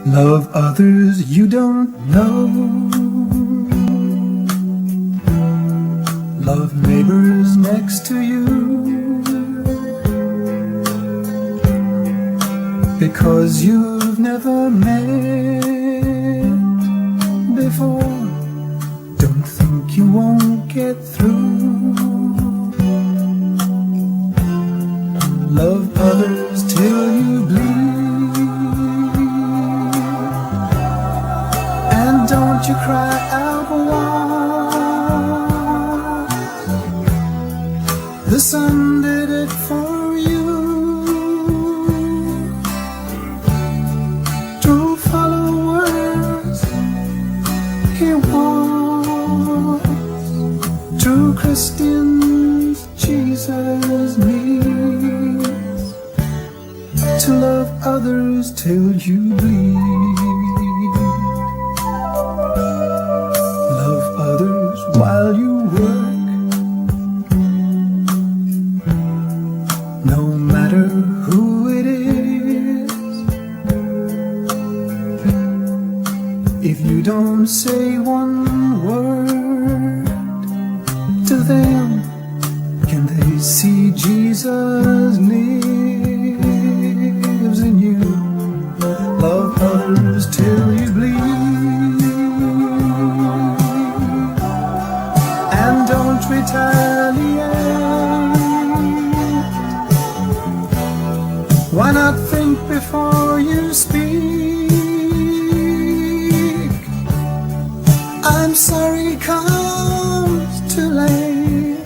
Love others you don't know. Love neighbors next to you. Because you've never met before, don't think you won't get through. Love others till you bleed, and don't you cry out once. The sun did it for you. True followers he wants. True Christians Jesus needs. To love others till you bleed. Love others while you work, no matter who it is. If you don't say one word to them, can they see Jesus lives in you? Love others till you bleed, and don't retaliate. Why not think before you speak? I'm sorry comes too late.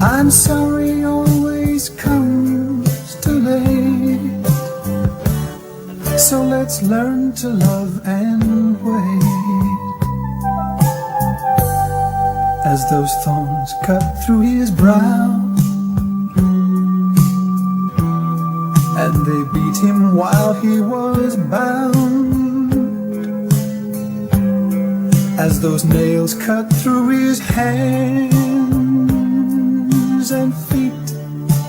I'm sorry always comes too late. So let's learn to love and wait. As those thorns cut through his brow, and they beat him while he was bound. As those nails cut through his hands and feet,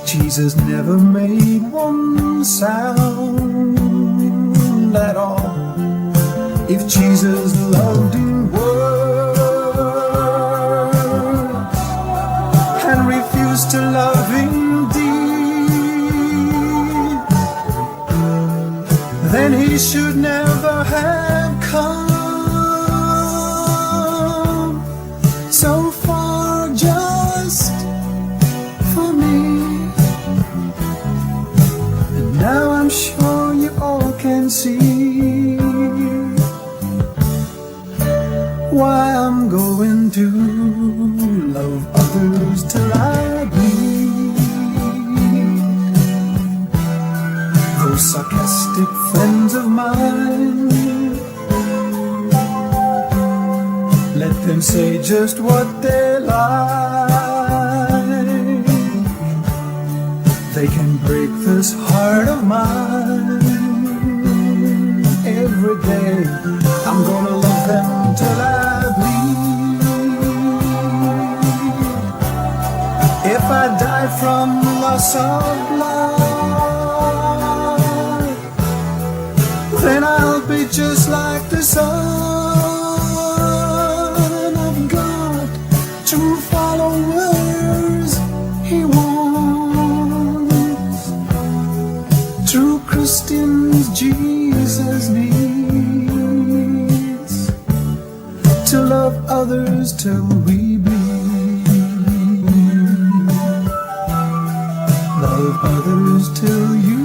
Jesus never made one sound at all. If Jesus loved in words and refused to love in deed, then he should never have come so far just for me. And now I'm sure you all can see why I'm going to love others till I bleed. Those sarcastic friends of mine, let them say just what they like. They can break this heart of mine. Every day I'm gonna love them till I bleed. If I die from loss of life, then I'll be just like the Son of God. True followers he wants. True Christians Jesus needs. To love others till we bleed. Love others till you